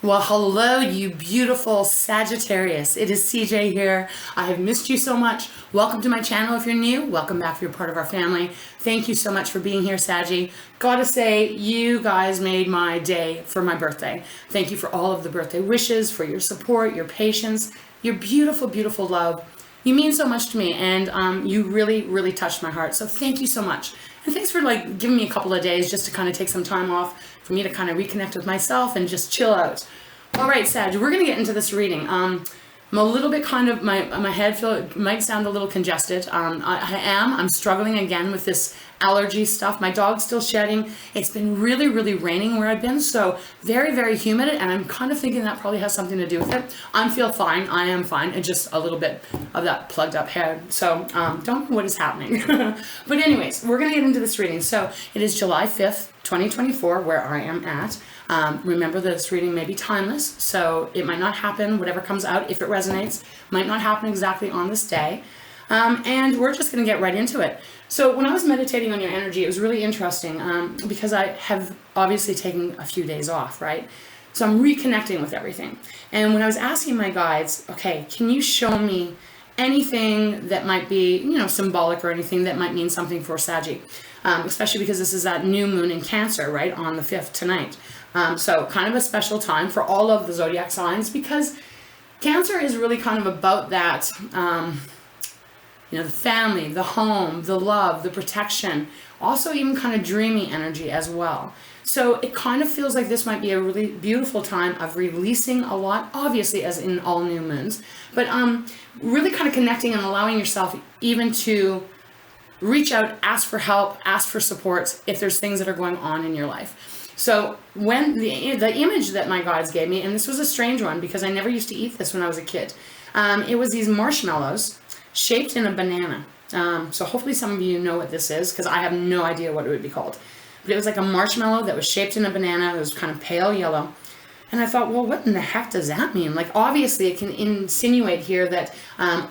Well, hello, you beautiful Sagittarius. It is CJ here. I have missed you so much. Welcome to my channel if you're new. Welcome back if you're part of our family. Thank you so much for being here, Saggy. Gotta say, you guys made my day for my birthday. Thank you for all of the birthday wishes, for your support, your patience, your beautiful, beautiful love. You mean so much to me, and you really, really touched my heart. So thank you so much. And thanks for giving me a couple of days just to kind of take some time off for me to kind of reconnect with myself and just chill out. All right, Sag, we're gonna get into this reading. I'm a little bit my head might sound a little congested. I'm struggling again with this allergy stuff. My dog's still shedding. It's been really, really raining where I've been, so very, very humid, and I'm kind of thinking that probably has something to do with it. I feel fine. I am fine. It's just a little bit of that plugged up head. So don't know what is happening. But anyways, we're gonna get into this reading. So it is July 5th, 2024, where I am at. Remember that this reading may be timeless, so it might not happen, whatever comes out, if it resonates, might not happen exactly on this day. And we're just going to get right into it. So when I was meditating on your energy, it was really interesting because I have obviously taken a few days off, right? So I'm reconnecting with everything. And when I was asking my guides, okay, can you show me anything that might be, symbolic or anything that might mean something for Saggy? Especially because this is that new moon in Cancer, right, on the 5th tonight. So kind of a special time for all of the zodiac signs, because Cancer is really kind of about that, the family, the home, the love, the protection, also even kind of dreamy energy as well. So it kind of feels like this might be a really beautiful time of releasing a lot, obviously as in all new moons, but really kind of connecting and allowing yourself even to reach out, ask for help, ask for support if there's things that are going on in your life. So when the image that my guides gave me, and this was a strange one because I never used to eat this when I was a kid, it was these marshmallows shaped in a banana. So hopefully some of you know what this is, because I have no idea what it would be called. But it was like a marshmallow that was shaped in a banana. It was kind of pale yellow. And I thought, well, what in the heck does that mean? Obviously it can insinuate here that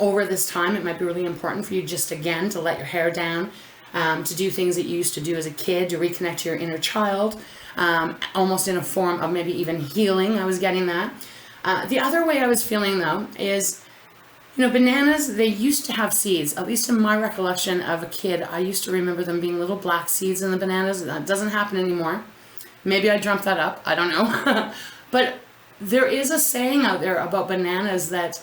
over this time, it might be really important for you just, again, to let your hair down, to do things that you used to do as a kid, to reconnect to your inner child, almost in a form of maybe even healing. I was getting that. The other way I was feeling, though, is, bananas, they used to have seeds. At least in my recollection of a kid, I used to remember them being little black seeds in the bananas. That doesn't happen anymore. Maybe I dreamt that up. I don't know. But there is a saying out there about bananas that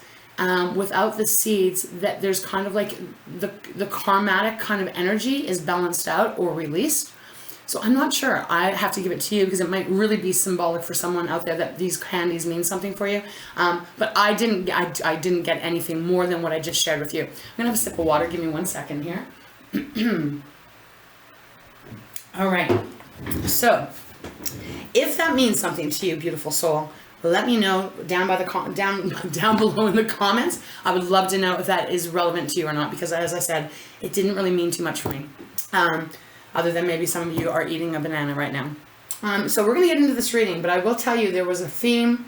without the seeds, that there's kind of like the karmatic kind of energy is balanced out or released. So I'm not sure. I have to give it to you because it might really be symbolic for someone out there that these candies mean something for you. But I didn't get anything more than what I just shared with you. I'm gonna have a sip of water. Give me 1 second here. All right. So if that means something to you, beautiful soul, let me know down below in the comments. I would love to know if that is relevant to you or not, because as I said, it didn't really mean too much for me. Other than maybe some of you are eating a banana right now. So we're going to get into this reading, but I will tell you there was a theme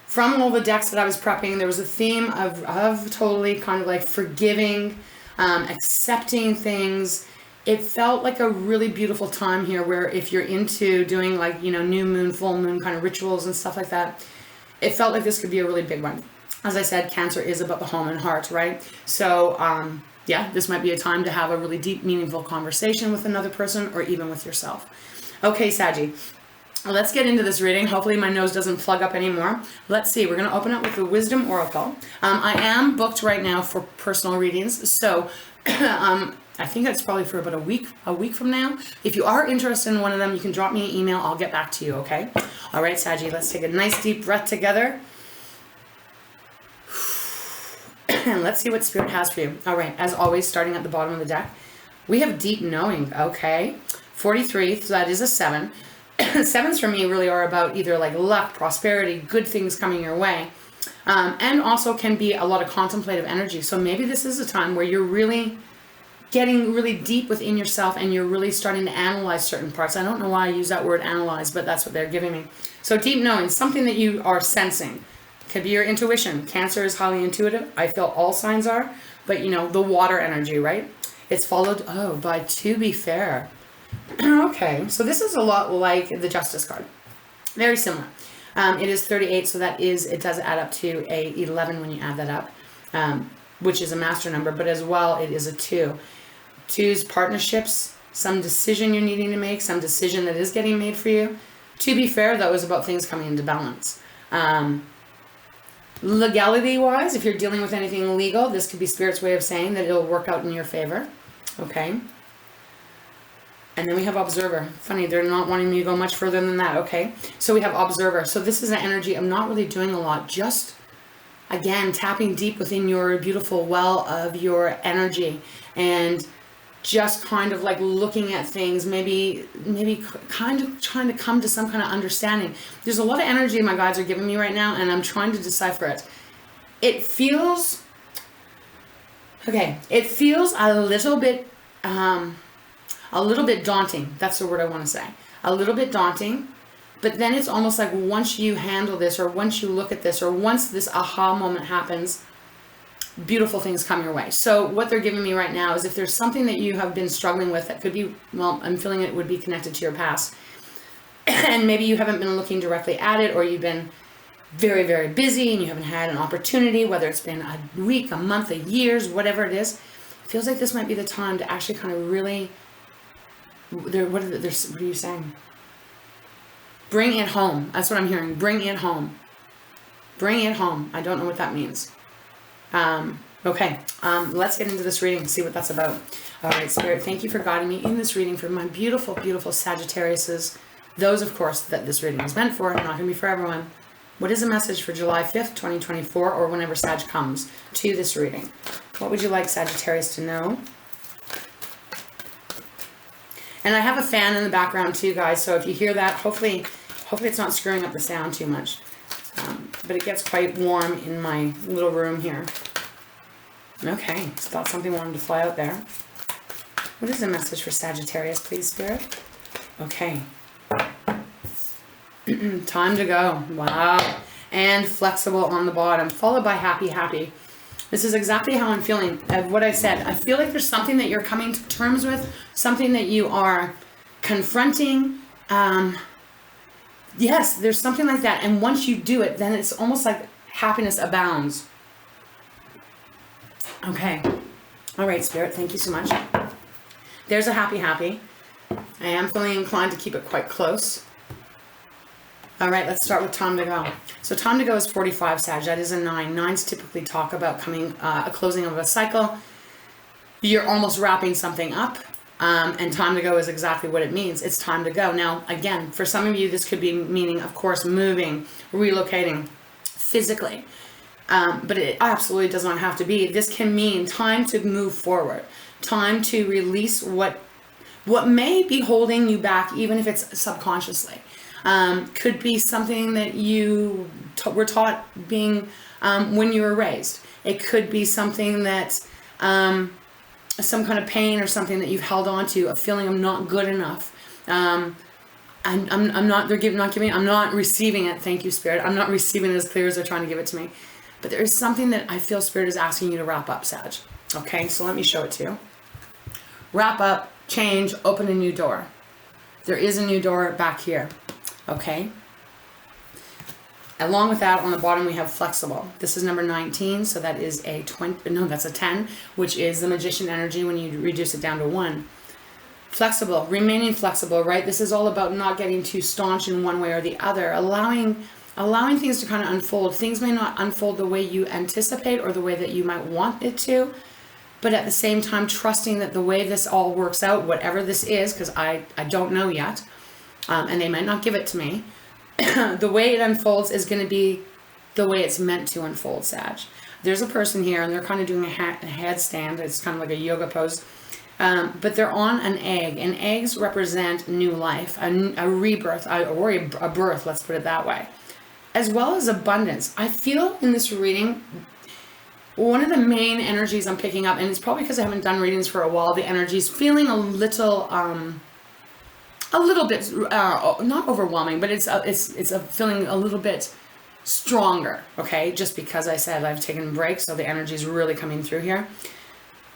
from all the decks that I was prepping. There was a theme of totally kind of like forgiving, accepting things. It felt like a really beautiful time here where if you're into doing new moon, full moon kind of rituals and stuff like that, it felt like this could be a really big one. As I said, Cancer is about the home and heart, right? So, yeah, this might be a time to have a really deep, meaningful conversation with another person or even with yourself. Okay, Saggy, let's get into this reading. Hopefully my nose doesn't plug up anymore. Let's see. We're going to open up with the Wisdom Oracle. I am booked right now for personal readings, so I think that's probably for about a week from now. If you are interested in one of them, you can drop me an email. I'll get back to you, okay? All right, Saggy, let's take a nice deep breath together. And let's see what Spirit has for you. All right, as always, starting at the bottom of the deck, we have Deep Knowing, okay? 43, so that is a 7. 7s for me really are about either luck, prosperity, good things coming your way, and also can be a lot of contemplative energy. So maybe this is a time where you're really getting really deep within yourself and you're really starting to analyze certain parts. I don't know why I use that word analyze, but that's what they're giving me. So deep knowing, something that you are sensing. Could be your intuition. Cancer is highly intuitive. I feel all signs are, but the water energy, right? It's followed, by To Be Fair. Okay, so this is a lot like the Justice card. Very similar. It is 38, so it does add up to a 11 when you add that up, which is a master number, but as well, it is a 2. 2's partnerships, some decision you're needing to make, some decision that is getting made for you. To be fair, though, is about things coming into balance. Legality-wise, if you're dealing with anything legal, this could be Spirit's way of saying that it'll work out in your favor. Okay? And then we have Observer. Funny, they're not wanting me to go much further than that. Okay? So we have Observer. So this is an energy of not really doing a lot. Just, again, tapping deep within your beautiful well of your energy. And just kind of like looking at things, maybe kind of trying to come to some kind of understanding. There's a lot of energy my guides are giving me right now, and I'm trying to decipher it. It feels, okay, it feels a little bit daunting. That's the word I want to say. A little bit daunting, but then it's almost like once you handle this, or once you look at this, or once this aha moment happens, beautiful things come your way. So what they're giving me right now is if there's something that you have been struggling with that could be, well, I'm feeling it would be connected to your past, and maybe you haven't been looking directly at it, or you've been very, very busy and you haven't had an opportunity, whether it's been a week, a month, a years, whatever it is, it feels like this might be the time to actually kind of really, what are you saying? Bring it home. That's what I'm hearing. Bring it home. Bring it home. I don't know what that means. Okay, let's get into this reading and see what that's about. All right, Spirit, thank you for guiding me in this reading for my beautiful, beautiful Sagittariuses. Those, of course, that this reading is meant for, not going to be for everyone. What is the message for July 5th, 2024, or whenever Sag comes to this reading? What would you like Sagittarius to know? And I have a fan in the background too, guys, so if you hear that, hopefully it's not screwing up the sound too much. But it gets quite warm in my little room here. Okay, just thought something wanted to fly out there. What is the message for Sagittarius, please, Spirit? Okay. Time to go. Wow. And flexible on the bottom, followed by happy, happy. This is exactly how I'm feeling. What I said, I feel like there's something that you're coming to terms with, something that you are confronting. Yes, there's something like that. And once you do it, then it's almost like happiness abounds. Okay. All right, Spirit, thank you so much. There's a happy, happy. I am feeling inclined to keep it quite close. All right, let's start with time to go. So time to go is 45, Sag. That is a 9. 9s typically talk about coming, a closing of a cycle. You're almost wrapping something up. And time to go is exactly what it means. It's time to go. Now, again, for some of you, this could be meaning, of course, moving, relocating physically. But it absolutely does not have to be. This can mean time to move forward, time to release what may be holding you back, even if it's subconsciously. Could be something that you were taught being when you were raised. It could be something that some kind of pain or something that you've held on to, a feeling of not good enough. I'm not receiving it. Thank you, Spirit. I'm not receiving it as clear as they're trying to give it to me. But there is something that I feel Spirit is asking you to wrap up, Sag. Okay, so let me show it to you. Wrap up, change, open a new door. There is a new door back here. Okay. Along with that, on the bottom, we have flexible. This is number 19, so that is a 20, no, that's a 10, which is the magician energy when you reduce it down to 1. Flexible, remaining flexible, right? This is all about not getting too staunch in one way or the other, allowing things to kind of unfold. Things may not unfold the way you anticipate or the way that you might want it to, but at the same time, trusting that the way this all works out, whatever this is, because I don't know yet, and they might not give it to me, the way it unfolds is going to be the way it's meant to unfold, Sag. There's a person here, and they're kind of doing a headstand. It's kind of like a yoga pose. But they're on an egg, and eggs represent new life, a rebirth, or a birth, let's put it that way, as well as abundance. I feel in this reading, one of the main energies I'm picking up, and it's probably because I haven't done readings for a while, the energy's feeling a little bit, not overwhelming, but it's a feeling a little bit stronger, okay? Just because I said I've taken breaks, so the energy's really coming through here.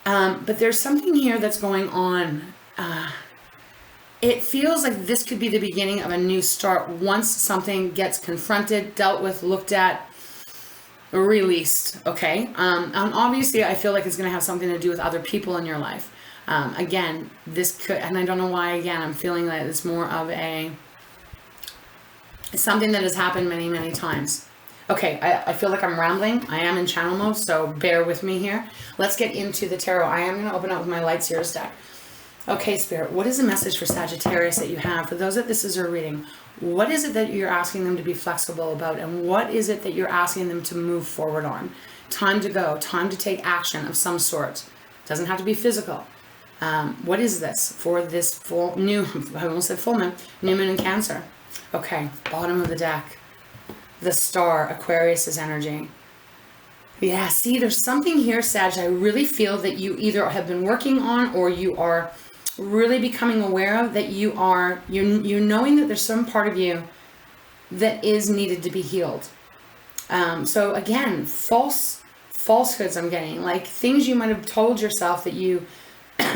But there's something here that's going on. it feels like this could be the beginning of a new start once something gets confronted, dealt with, looked at, released, okay? And obviously I feel like it's going to have something to do with other people in your life. Again, this could, and I don't know why, again, I'm feeling that it's more of it's something that has happened many, many times. Okay, I feel like I'm rambling. I am in channel mode, so bear with me here. Let's get into the tarot. I am going to open up with my Light Seers deck. Okay, Spirit, what is the message for Sagittarius that you have? For those that this is a reading, what is it that you're asking them to be flexible about? And what is it that you're asking them to move forward on? Time to go, time to take action of some sort. Doesn't have to be physical. What is this for this full, new, I almost said full moon, new moon in Cancer? Okay, bottom of the deck. The Star, Aquarius's energy. Yeah, see, there's something here, Sag, I really feel that you either have been working on or you are really becoming aware of, that you're knowing that there's some part of you that is needed to be healed. So again, falsehoods I'm getting, like things you might have told yourself that you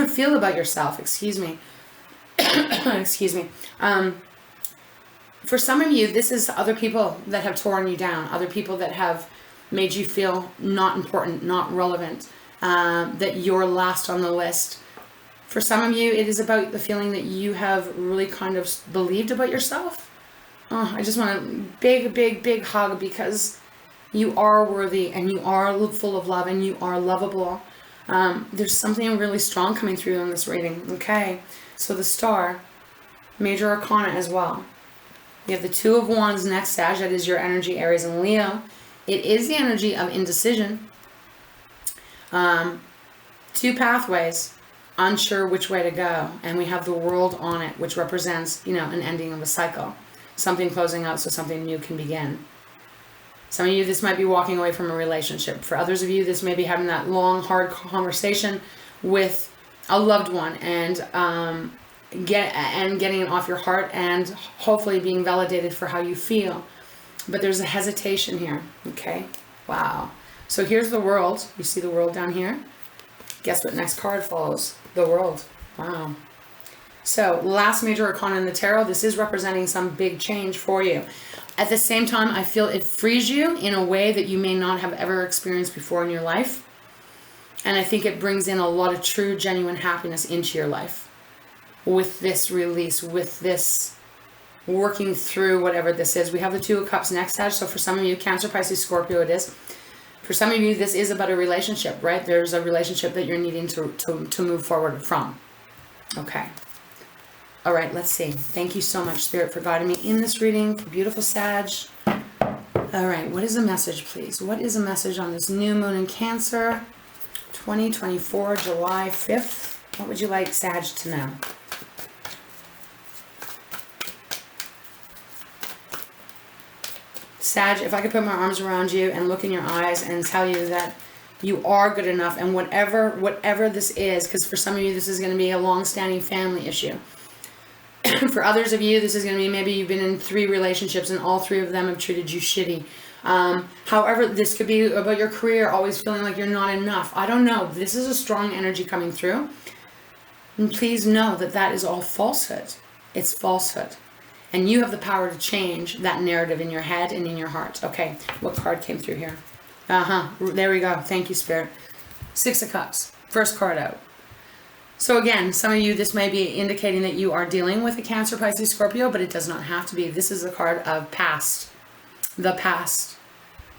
feel about yourself, excuse me. Excuse me. For some of you, this is other people that have torn you down, other people that have made you feel not important, not relevant, that you're last on the list. For some of you, it is about the feeling that you have really kind of believed about yourself. Oh, I just want a big, big, big hug, because you are worthy and you are full of love and you are lovable. There's something really strong coming through in this reading. Okay, so the Star, Major Arcana as well. You have the Two of Wands next, Sag. That is your energy, Aries and Leo. It is the energy of indecision. Two pathways, unsure which way to go. And we have the World on it, which represents, an ending of a cycle. Something closing out so something new can begin. Some of you, this might be walking away from a relationship. For others of you, this may be having that long, hard conversation with a loved one and getting it off your heart and hopefully being validated for how you feel. But there's a hesitation here. Okay, wow. So here's the World. You see the World down here? Guess what next card follows? The World. Wow. So last major arcana in the tarot, this is representing some big change for you. At the same time, I feel it frees you in a way that you may not have ever experienced before in your life. And I think it brings in a lot of true, genuine happiness into your life. With this release, with this working through whatever this is. We have the Two of Cups next, Sag. So for some of you, Cancer, Pisces, Scorpio it is. For some of you, this is about a relationship, right? There's a relationship that you're needing to move forward from. Okay. All right, let's see. Thank you so much, Spirit, for guiding me in this reading. Beautiful Sag. All right, what is the message, please? What is the message on this new moon in Cancer, 2024, July 5th? What would you like Sag to know? Sag, if I could put my arms around you and look in your eyes and tell you that you are good enough, and whatever this is, because for some of you this is going to be a long-standing family issue. For others of you, this is going to be maybe you've been in 3 relationships and all 3 of them have treated you shitty. However, this could be about your career, always feeling like you're not enough. I don't know. This is a strong energy coming through. And please know that that is all falsehood. It's falsehood. And you have the power to change that narrative in your head and in your heart. Okay, what card came through here? There we go. Thank you, Spirit. 6 of Cups. First card out. So again, some of you, this may be indicating that you are dealing with a Cancer, Pisces, Scorpio, but it does not have to be. This is a card of past. The past.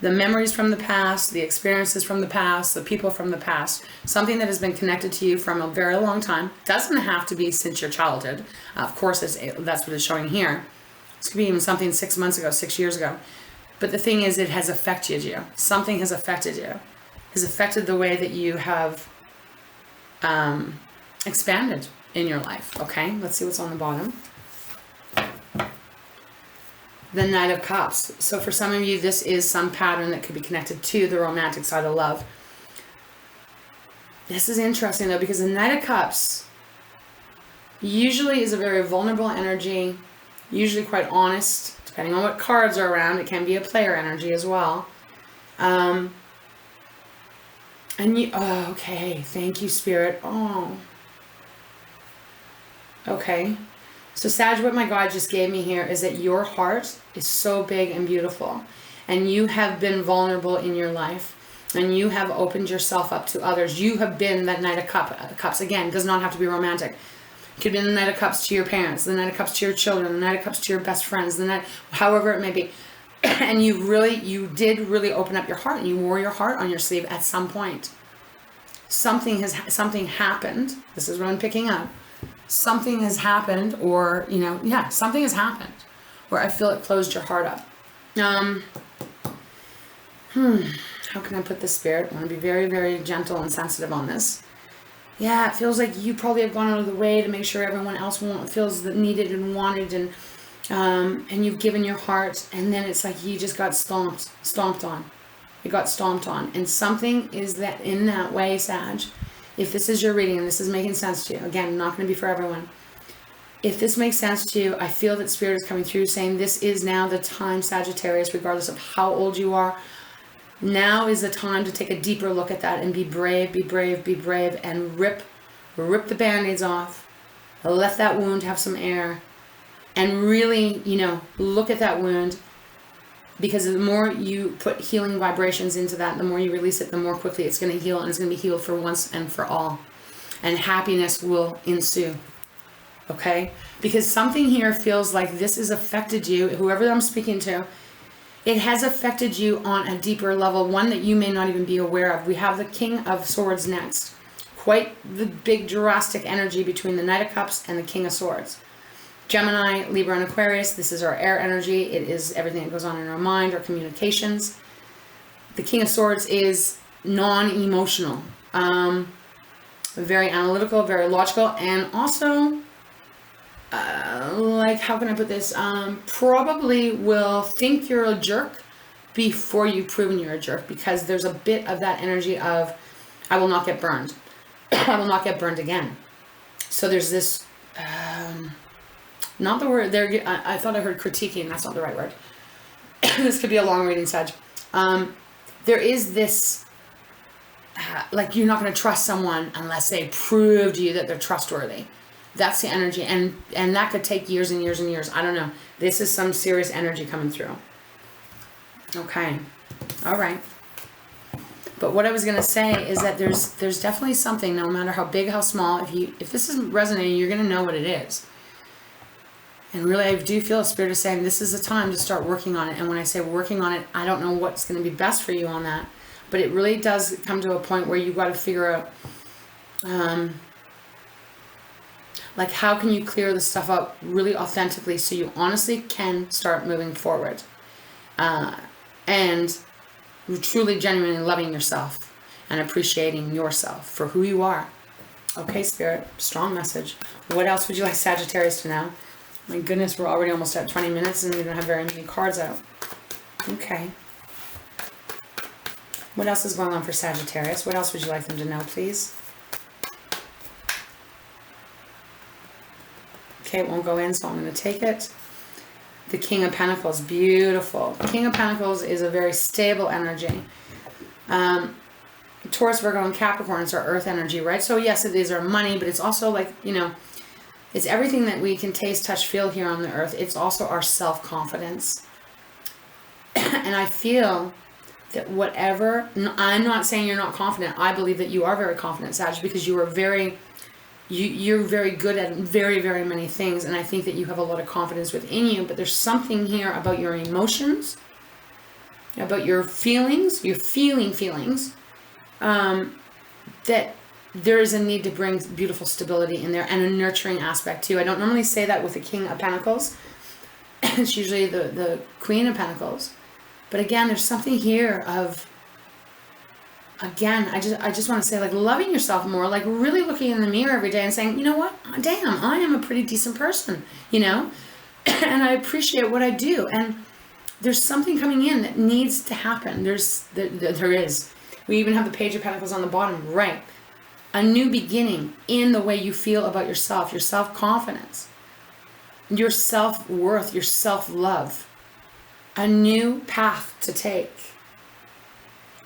The memories from the past, the experiences from the past, the people from the past. Something that has been connected to you from a very long time. Doesn't have to be since your childhood. Of course, that's what it's showing here. This could be even something 6 months ago, 6 years ago. But the thing is, it has affected you. Something has affected you. Has affected the way that you have expanded in your life. Okay, let's see what's on the bottom. The Knight of Cups. So for some of you, this is some pattern that could be connected to the romantic side of love. This is interesting though, because the Knight of Cups usually is a very vulnerable energy, usually quite honest, depending on what cards are around. It can be a player energy as well. And you, oh, okay, thank you, Spirit. Oh, okay. So Sag, what my God just gave me here is that your heart is so big and beautiful, and you have been vulnerable in your life, and you have opened yourself up to others. You have been that Knight of Cups. Again, does not have to be romantic. It could be the Knight of Cups to your parents, the Knight of Cups to your children, the Knight of Cups to your best friends, the Knight, however it may be. And you did really open up your heart, and you wore your heart on your sleeve at some point. Something happened. This is what I'm picking up. Something has happened, or, something has happened where I feel it closed your heart up. How can I put this, Spirit? I want to be very, very gentle and sensitive on this. Yeah, it feels like you probably have gone out of the way to make sure everyone else feels needed and wanted, and you've given your heart, and then it's like you just got stomped on. You got stomped on, and something is that in that way, Sag. If this is your reading and this is making sense to you, again, not going to be for everyone. If this makes sense to you, I feel that Spirit is coming through saying this is now the time, Sagittarius, regardless of how old you are. Now is the time to take a deeper look at that and be brave, and rip the band-aids off. Let that wound have some air, and really, look at that wound, because the more you put healing vibrations into that, the more you release it, the more quickly it's going to heal, and it's going to be healed for once and for all, and happiness will ensue. Okay? Because something here feels like this has affected you, whoever I'm speaking to. It has affected you on a deeper level, one that you may not even be aware of. We have the King of Swords next. Quite the big drastic energy between the Knight of Cups and the King of Swords. Gemini, Libra, and Aquarius, this is our air energy. It is everything that goes on in our mind, our communications. The King of Swords is non-emotional, very analytical, very logical, and also how can I put this? Probably will think you're a jerk before you've proven you're a jerk, because there's a bit of that energy of, I will not get burned. I will not get burned again. So there's this, not the word there. I thought I heard critiquing. That's not the right word. This could be a long reading, Sag. There is this, like you're not going to trust someone unless they prove to you that they're trustworthy. That's the energy, and that could take years and years and years. I don't know. This is some serious energy coming through. Okay. All right. But what I was going to say is that there's definitely something, no matter how big, how small, if this is resonating, you're going to know what it is. And really, I do feel a Spirit is saying this is the time to start working on it. And when I say working on it, I don't know what's going to be best for you on that. But it really does come to a point where you've got to figure out, like, how can you clear this stuff up really authentically so you honestly can start moving forward. And truly, genuinely loving yourself and appreciating yourself for who you are. Okay, Spirit, strong message. What else would you like Sagittarius to know? My goodness, we're already almost at 20 minutes and we don't have very many cards out. Okay. What else is going on for Sagittarius? What else would you like them to know, please? Okay, it won't go in, so I'm going to take it. The King of Pentacles, beautiful. The King of Pentacles is a very stable energy. Taurus, Virgo, and Capricorn is our earth energy, right? So yes, it is our money, but it's also like, it's everything that we can taste, touch, feel here on the earth. It's also our self-confidence. And I feel that whatever, I'm not saying you're not confident. I believe that you are very confident, Sag, because you are you're very good at very, very many things. And I think that you have a lot of confidence within you, but there's something here about your emotions, about your feelings, your feelings, that there is a need to bring beautiful stability in there and a nurturing aspect too. I don't normally say that with the King of Pentacles. It's usually the Queen of Pentacles. But again, there's something here of, again, I just want to say, like, loving yourself more, like really looking in the mirror every day and saying, you know what, damn, I am a pretty decent person, and I appreciate what I do. And there's something coming in that needs to happen. There is. We even have the Page of Pentacles on the bottom, right? A new beginning in the way you feel about yourself, your self-confidence, your self-worth, your self-love. A new path to take.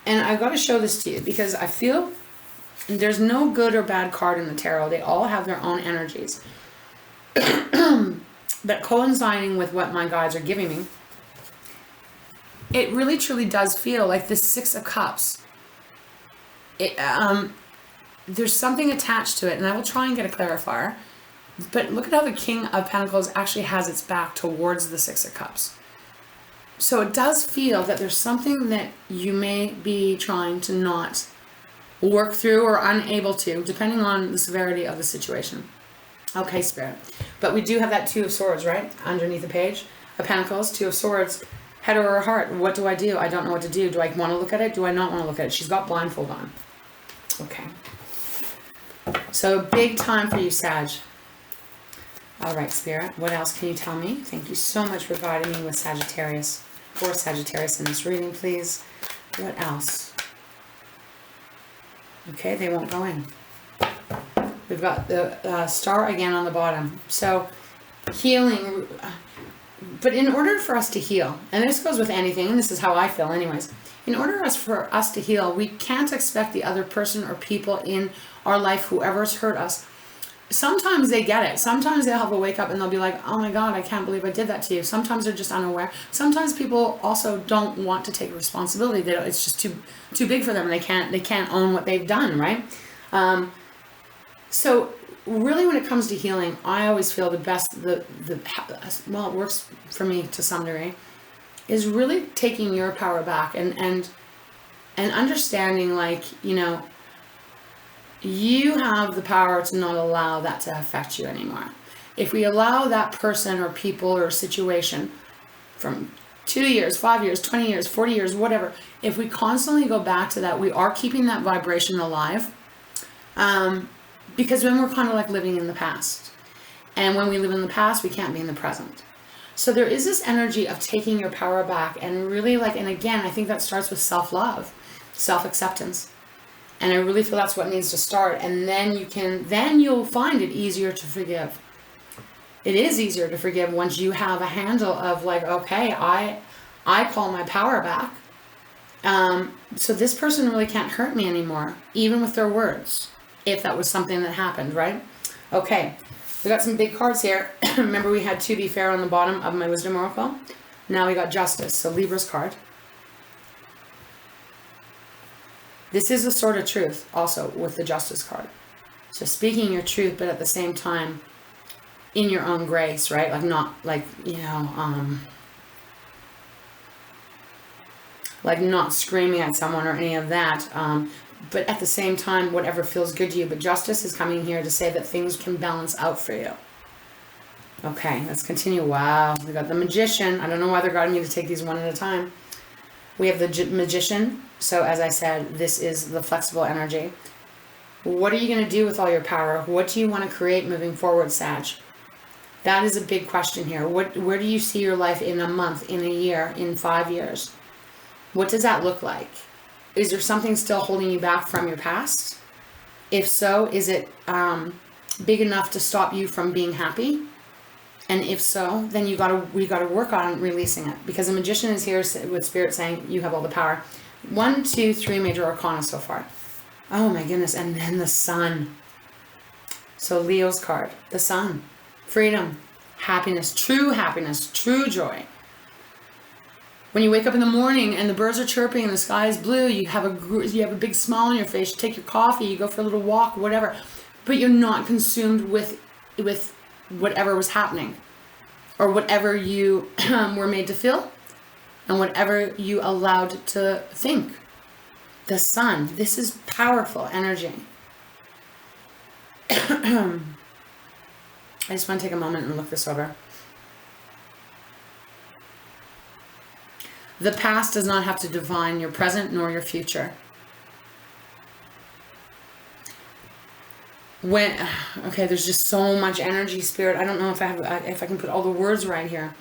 And I've got to show this to you because I feel there's no good or bad card in the tarot. They all have their own energies. But coinciding with what my guides are giving me, it really truly does feel like the Six of Cups. There's something attached to it, and I will try and get a clarifier. But look at how the King of Pentacles actually has its back towards the Six of Cups. So it does feel that there's something that you may be trying to not work through or unable to, depending on the severity of the situation. Okay, Spirit. But we do have that Two of Swords, right? Underneath the page of Pentacles, Two of Swords. Head over heart. What do? I don't know what to do. Do I want to look at it? Do I not want to look at it? She's got blindfold on. Okay. So big time for you, Sag. All right, Spirit. What else can you tell me? Thank you so much for guiding me with Sagittarius. For Sagittarius in this reading, please. What else? Okay, they won't go in. We've got the star again on the bottom. So healing. But in order for us to heal, and this goes with anything, and this is how I feel anyways, in order for us to heal, we can't expect the other person or people in our life, whoever's hurt us. Sometimes they get it. Sometimes they'll have a wake up and they'll be like, oh my God, I can't believe I did that to you. Sometimes they're just unaware. Sometimes people also don't want to take responsibility. It's just too big for them, and they can't own what they've done, right? So really, when it comes to healing, I always feel the best, well, it works for me to some degree, is really taking your power back and understanding, like, you know, you have the power to not allow that to affect you anymore. If we allow that person or people or situation from 2 years, 5 years, 20 years, 40 years, whatever, if we constantly go back to that, we are keeping that vibration alive. Because then we're kind of like living in the past. And when we live in the past, we can't be in the present. So there is this energy of taking your power back and really, like, and again, I think that starts with self-love, self-acceptance. And I really feel that's what needs to start. And then you'll find it easier to forgive. It is easier to forgive once you have a handle of, like, okay, I call my power back. So this person really can't hurt me anymore, even with their words, if that was something that happened, right? Okay, we got some big cards here. Remember, we had To Be Fair on the bottom of my Wisdom Oracle. Now we got Justice, so Libra's card. This is a Sword of Truth also with the Justice card. So speaking your truth, but at the same time in your own grace, right? Like, not like, you know, like not screaming at someone or any of that. But at the same time, whatever feels good to you. But Justice is coming here to say that things can balance out for you. Okay, let's continue. Wow, we got the Magician. I don't know why they're guiding me to take these one at a time. We have the Magician. So as I said, this is the flexible energy. What are you going to do with all your power? What do you want to create moving forward, Sag? That is a big question here. Where do you see your life in a month, in a year, in 5 years? What does that look like? Is there something still holding you back from your past? If so, is it big enough to stop you from being happy? And if so, then we got to work on releasing it, because the Magician is here with Spirit saying you have all the power. 1, 2, 3 major arcana so far. Oh my goodness! And then the Sun. So Leo's card, the Sun, freedom, happiness, true joy. When you wake up in the morning and the birds are chirping and the sky is blue, you have a big smile on your face. You take your coffee, you go for a little walk, whatever, but you're not consumed with whatever was happening, or whatever you were made to feel, and whatever you allowed to think. The Sun. This is powerful energy. I just want to take a moment and look this over. The past does not have to define your present nor your future. Okay, there's just so much energy, Spirit. I don't know if I can put all the words right here.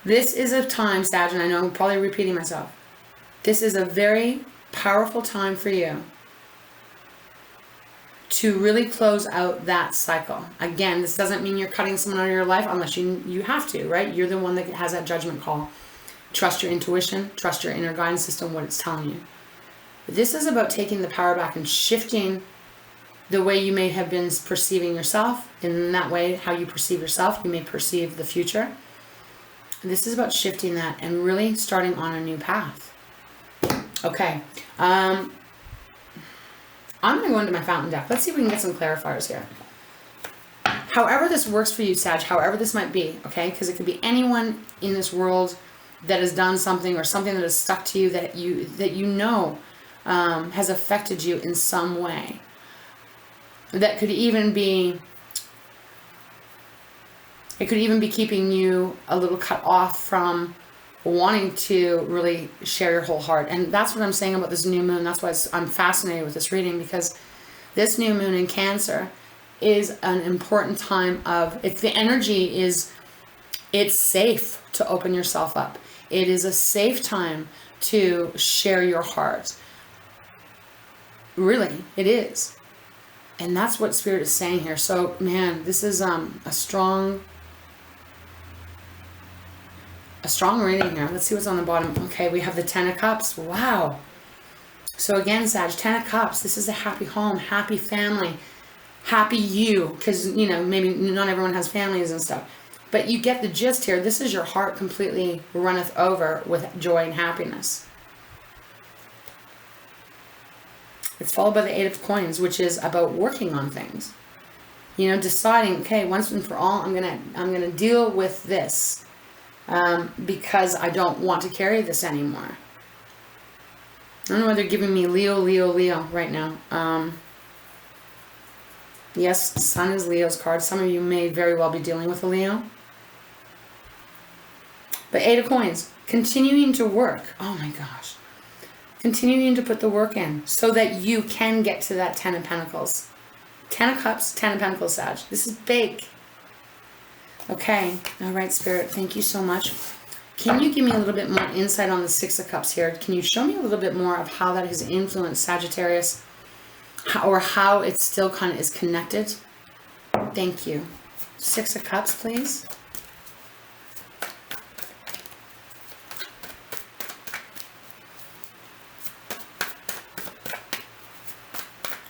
This is a time, Sag, and I know I'm probably repeating myself. This is a very powerful time for you to really close out that cycle. Again, this doesn't mean you're cutting someone out of your life unless you have to, right? You're the one that has that judgment call. Trust your intuition, trust your inner guidance system, what it's telling you. But this is about taking the power back and shifting the way you may have been perceiving yourself. In that way, how you perceive yourself, you may perceive the future. This is about shifting that and really starting on a new path. Okay. I'm going to go into my fountain deck. Let's see if we can get some clarifiers here. However this works for you, Sag, however this might be, okay? Because it could be anyone in this world that has done something or something that has stuck to you that you know has affected you in some way. That could even be, it could even be keeping you a little cut off from wanting to really share your whole heart. And that's what I'm saying about this new moon. That's why I'm fascinated with this reading, because this new moon in Cancer is an important time of, if the energy is, it's safe to open yourself up. It is a safe time to share your heart. Really, it is. And that's what Spirit is saying here. So, man, this is a strong reading here. Let's see what's on the bottom. Okay, we have the Ten of Cups. Wow. So again, Sag, Ten of Cups. This is a happy home, happy family, happy you. Because, you know, maybe not everyone has families and stuff. But you get the gist here. This is your heart completely runneth over with joy and happiness. It's followed by the Eight of Coins, which is about working on things. You know, deciding, okay, once and for all, I'm gonna deal with this because I don't want to carry this anymore. I don't know why they're giving me Leo, Leo, Leo right now. Yes, Sun is Leo's card. Some of you may very well be dealing with a Leo. But Eight of Coins, continuing to work. Oh my gosh. Continuing to put the work in so that you can get to that Ten of Pentacles. Ten of Cups, Ten of Pentacles, Sag. This is big. Okay. All right, Spirit. Thank you so much. Can you give me a little bit more insight on the Six of Cups here? Can you show me a little bit more of how that has influenced Sagittarius? Or how it still kind of is connected? Thank you. Six of Cups, please.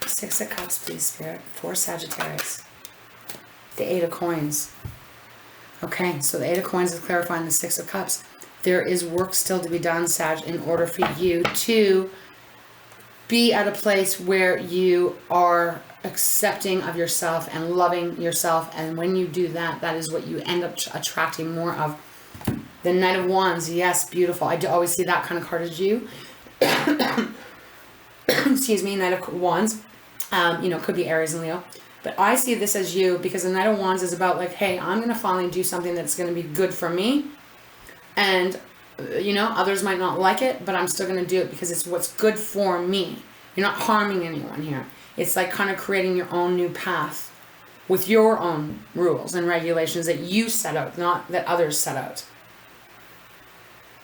Six of Cups, please, Spirit, for Sagittarius. The Eight of Coins. Okay, so the Eight of Coins is clarifying the Six of Cups. There is work still to be done, Sag, in order for you to be at a place where you are accepting of yourself and loving yourself. And when you do that, that is what you end up attracting more of. The Knight of Wands, yes, beautiful. I do always see that kind of card as you. Excuse me, Knight of Wands. You know, could be Aries and Leo. But I see this as you because the Knight of Wands is about like, hey, I'm going to finally do something that's going to be good for me. And, you know, others might not like it, but I'm still going to do it because it's what's good for me. You're not harming anyone here. It's like kind of creating your own new path with your own rules and regulations that you set out, not that others set out.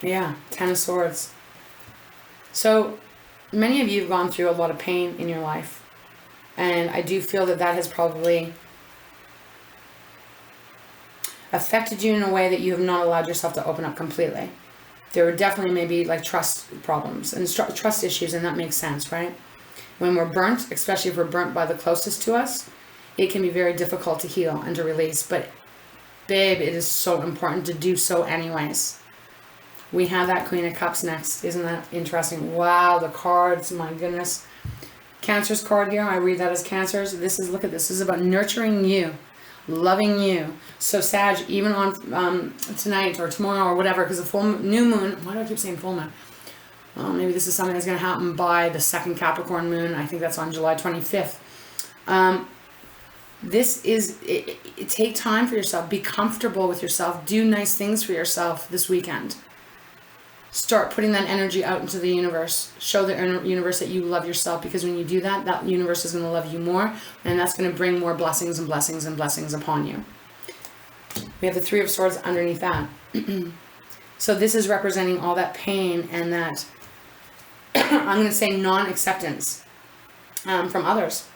Yeah, Ten of Swords. So many of you have gone through a lot of pain in your life. And I do feel that that has probably affected you in a way that you have not allowed yourself to open up completely. There were definitely maybe like trust problems and trust issues, and that makes sense, right? When we're burnt, especially if we're burnt by the closest to us, it can be very difficult to heal and to release. But babe, it is so important to do so anyways. We have that Queen of Cups next. Isn't that interesting? Wow, the cards, my goodness. Cancer's card here, I read that as Cancer's. This is, look at this, this is about nurturing you, loving you. So Sag, even on tonight or tomorrow or whatever, because the full new moon, why do I keep saying full moon? Well, maybe this is something that's going to happen by the second Capricorn moon. I think that's on July 25th. This is, take time for yourself. Be comfortable with yourself. Do nice things for yourself this weekend. Start putting that energy out into the universe. Show the universe that you love yourself, because when you do that, that universe is going to love you more, and that's going to bring more blessings and blessings and blessings upon you. We have the Three of Swords underneath that. So this is representing all that pain and that, I'm going to say, non-acceptance from others.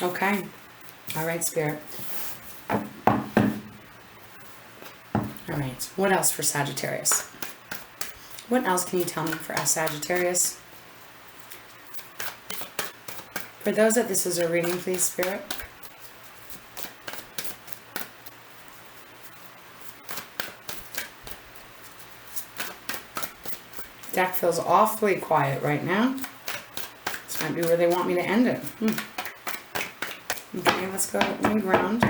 Okay. All right, Spirit. All right. What else for Sagittarius? What else can you tell me for us, Sagittarius? For those that this is a reading, please, Spirit. Deck feels awfully quiet right now. This might be where they want me to end it. Okay, let's go ground.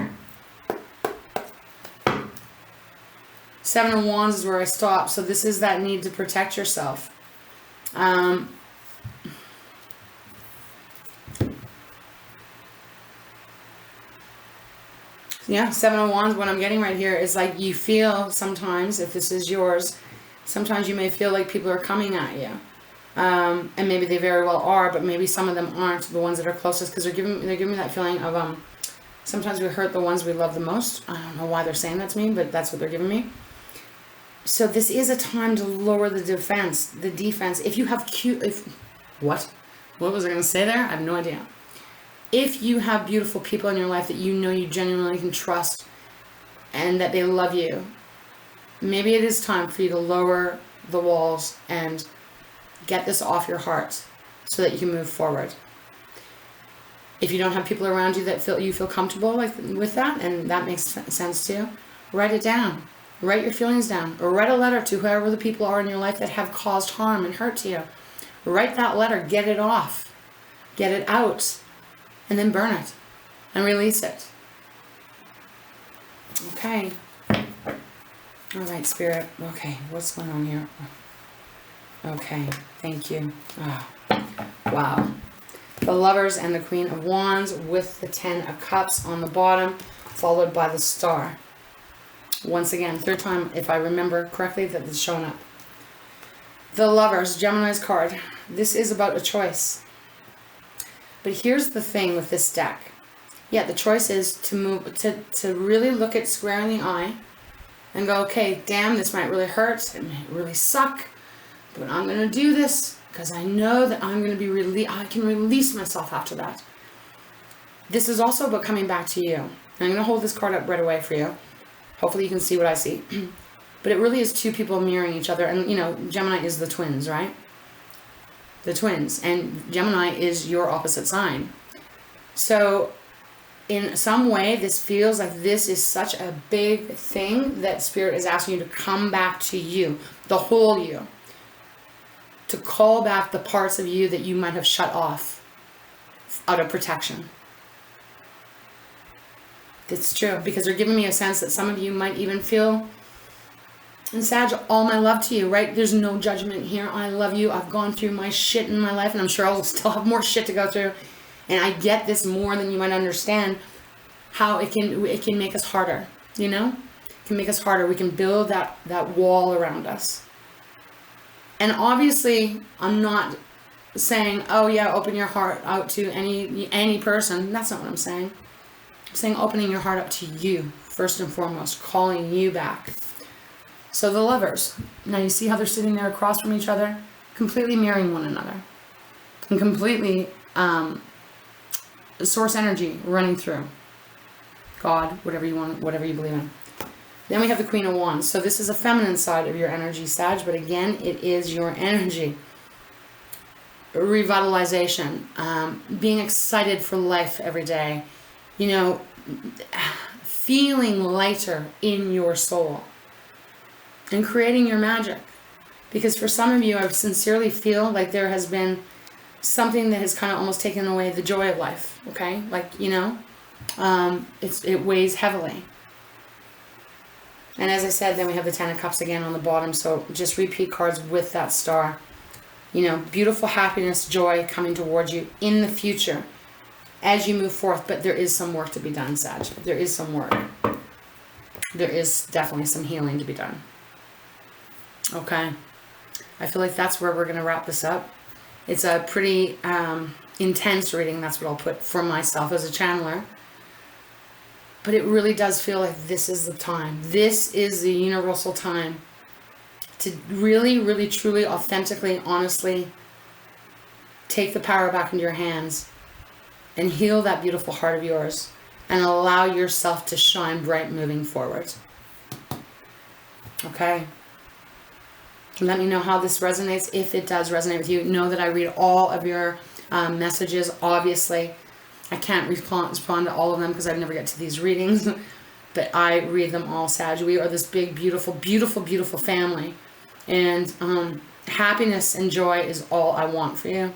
7 of Wands is where I stopped. So this is that need to protect yourself. Yeah, 7 of Wands, what I'm getting right here is like you feel sometimes, if this is yours, sometimes you may feel like people are coming at you. And maybe they very well are, but maybe some of them aren't, the ones that are closest, because they're giving me that feeling of sometimes we hurt the ones we love the most. I don't know why they're saying that to me, but that's what they're giving me. So this is a time to lower the defense. If you have what was I going to say there? I have no idea. If you have beautiful people in your life that you know you genuinely can trust and that they love you, maybe it is time for you to lower the walls and get this off your heart so that you can move forward. If you don't have people around you that you feel comfortable with that, and that makes sense to you, write it down. Write your feelings down. Or write a letter to whoever the people are in your life that have caused harm and hurt to you. Write that letter. Get it off. Get it out. And then burn it. And release it. Okay. Alright, Spirit. Okay, what's going on here? Okay, thank you. Oh, wow. The Lovers and the Queen of Wands with the 10 of Cups on the bottom, followed by the Star. Once again, third time, if I remember correctly, that is showing up. The Lovers, Gemini's card. This is about a choice. But here's the thing with this deck. Yeah, the choice is to really look it square in the eye and go, okay, damn, this might really hurt. It might really suck. But I'm going to do this because I know that I'm going to be I can release myself after that. This is also about coming back to you. And I'm going to hold this card up right away for you. Hopefully you can see what I see. But it really is two people mirroring each other. And, you know, Gemini is the twins, right? The twins. And Gemini is your opposite sign. So, in some way, this feels like this is such a big thing that Spirit is asking you to come back to you. The whole you. To call back the parts of you that you might have shut off out of protection. It's true, because they're giving me a sense that some of you might even feel, and Sag, all my love to you, right? There's no judgment here. I love you. I've gone through my shit in my life, and I'm sure I'll still have more shit to go through. And I get this more than you might understand, how it can make us harder, you know? It can make us harder. We can build that wall around us. And obviously, I'm not saying, oh yeah, open your heart out to any person. That's not what I'm saying. I'm saying opening your heart up to you, first and foremost, calling you back. So the Lovers. Now you see how they're sitting there across from each other? Completely mirroring one another. And completely source energy running through. God, whatever you want, whatever you believe in. Then we have the Queen of Wands. So this is a feminine side of your energy, Sag, but again, it is your energy. Revitalization. Being excited for life every day. You know, feeling lighter in your soul. And creating your magic. Because for some of you, I sincerely feel like there has been something that has kind of almost taken away the joy of life. Okay? Like, you know, it weighs heavily. And as I said, then we have the 10 of Cups again on the bottom. So just repeat cards with that star. You know, beautiful happiness, joy coming towards you in the future as you move forth. But there is some work to be done, Sag. There is some work. There is definitely some healing to be done. Okay. I feel like that's where we're going to wrap this up. It's a pretty intense reading. That's what I'll put for myself as a channeler. But it really does feel like this is the time. This is the universal time to really, really, truly, authentically, honestly take the power back into your hands and heal that beautiful heart of yours and allow yourself to shine bright moving forward. Okay? Let me know how this resonates. If it does resonate with you, know that I read all of your messages. Obviously, I can't respond to all of them because I never get to these readings, but I read them all, Sag. We are this big, beautiful, beautiful, beautiful family. And happiness and joy is all I want for you.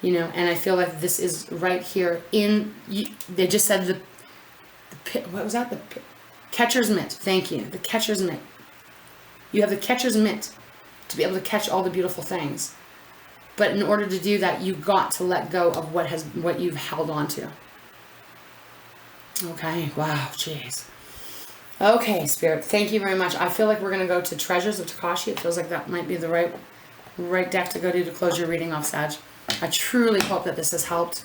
You know, and I feel like this is right here in, they just said what was that? The catcher's mitt. Thank you. The catcher's mitt. You have the catcher's mitt to be able to catch all the beautiful things. But in order to do that, you got to let go of what you've held on to. Okay. Wow. Jeez. Okay, Spirit. Thank you very much. I feel like we're going to go to Treasures of Takashi. It feels like that might be the right deck to go to close your reading off, Sag. I truly hope that this has helped.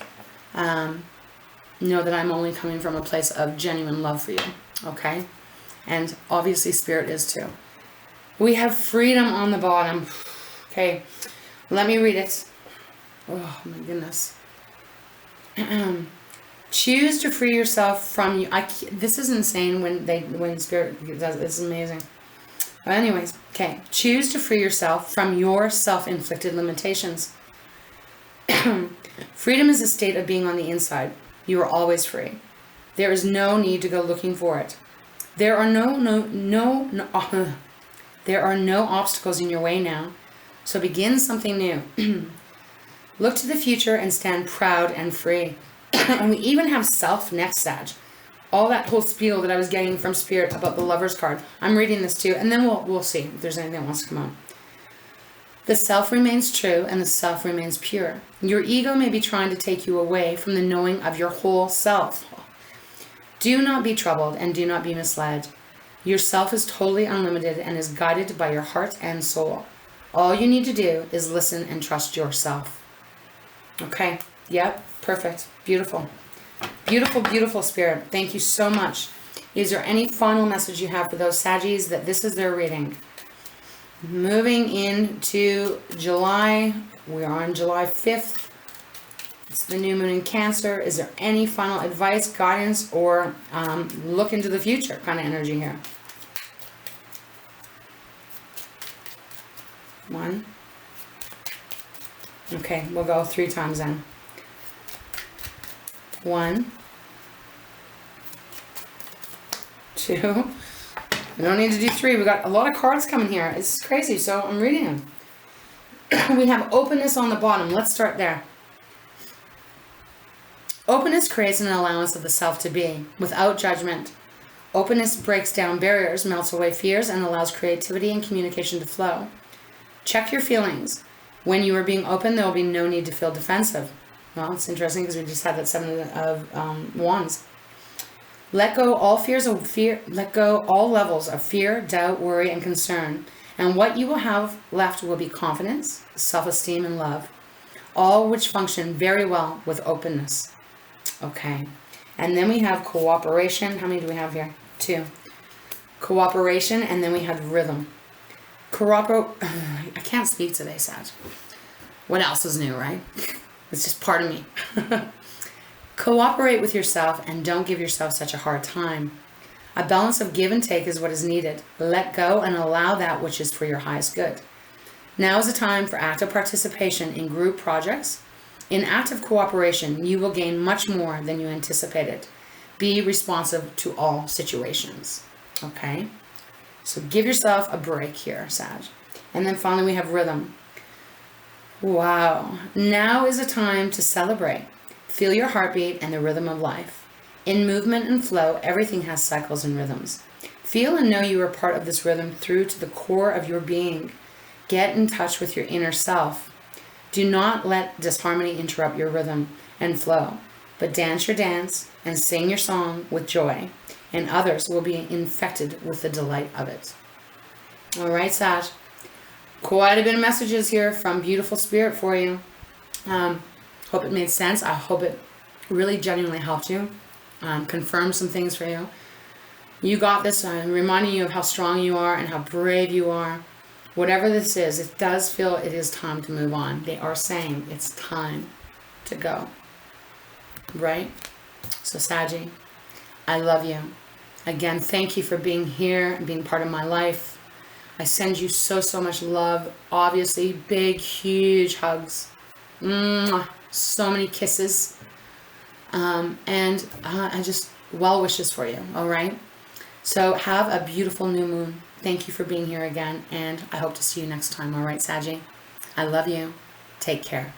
Know that I'm only coming from a place of genuine love for you. Okay? And obviously Spirit is too. We have freedom on the bottom. Okay. Let me read it. Oh my goodness. Choose to free yourself from you. This is insane when Spirit does it. It's amazing. But anyways, okay. Choose to free yourself from your self-inflicted limitations. Freedom is a state of being on the inside. You are always free. There is no need to go looking for it. There are there are no obstacles in your way now. So begin something new. Look to the future and stand proud and free. And we even have self next, Sag. All that whole spiel that I was getting from Spirit about the Lover's card. I'm reading this too, and then we'll see if there's anything that wants to come on. The self remains true and the self remains pure. Your ego may be trying to take you away from the knowing of your whole self. Do not be troubled and do not be misled. Your self is totally unlimited and is guided by your heart and soul. All you need to do is listen and trust yourself. Okay. Yep. Perfect. Beautiful. Beautiful, beautiful, Spirit. Thank you so much. Is there any final message you have for those Saggies that this is their reading? Moving into July. We are on July 5th. It's the new moon in Cancer. Is there any final advice, guidance, or look into the future kind of energy here? 1. Okay, we'll go 3 times then. 1, 2. We don't need to do 3. We got a lot of cards coming here. It's crazy, so I'm reading them. We have openness on the bottom. Let's start there. Openness creates an allowance of the self to be, without judgment. Openness breaks down barriers, melts away fears, and allows creativity and communication to flow. Check your feelings. When you are being open, there will be no need to feel defensive. Well, it's interesting because we just had that 7 of Wands. Let go all fears of fear. Let go all levels of fear, doubt, worry, and concern. And what you will have left will be confidence, self-esteem, and love, all which function very well with openness. Okay. And then we have cooperation. How many do we have here? 2. Cooperation, and then we have rhythm. I can't speak today, Sag. What else is new, right? It's just part of me. Cooperate with yourself and don't give yourself such a hard time. A balance of give and take is what is needed. Let go and allow that which is for your highest good. Now is the time for active participation in group projects. In active cooperation, you will gain much more than you anticipated. Be responsive to all situations. Okay? So give yourself a break here, Sag. And then finally we have rhythm. Wow. Now is a time to celebrate. Feel your heartbeat and the rhythm of life. In movement and flow, everything has cycles and rhythms. Feel and know you are part of this rhythm through to the core of your being. Get in touch with your inner self. Do not let disharmony interrupt your rhythm and flow, but dance your dance and sing your song with joy, and others will be infected with the delight of it. All right, Sag. Quite a bit of messages here from beautiful Spirit for you. Hope it made sense. I hope it really genuinely helped you. Confirm some things for you. You got this. I'm reminding you of how strong you are and how brave you are. Whatever this is, it does feel it is time to move on. They are saying it's time to go. Right? So, Saggy, I love you. Again, thank you for being here and being part of my life. I send you so, so much love. Obviously, big, huge hugs. Mwah. So many kisses. And I just well wishes for you. All right. So have a beautiful new moon. Thank you for being here again. And I hope to see you next time. All right, Saggy. I love you. Take care.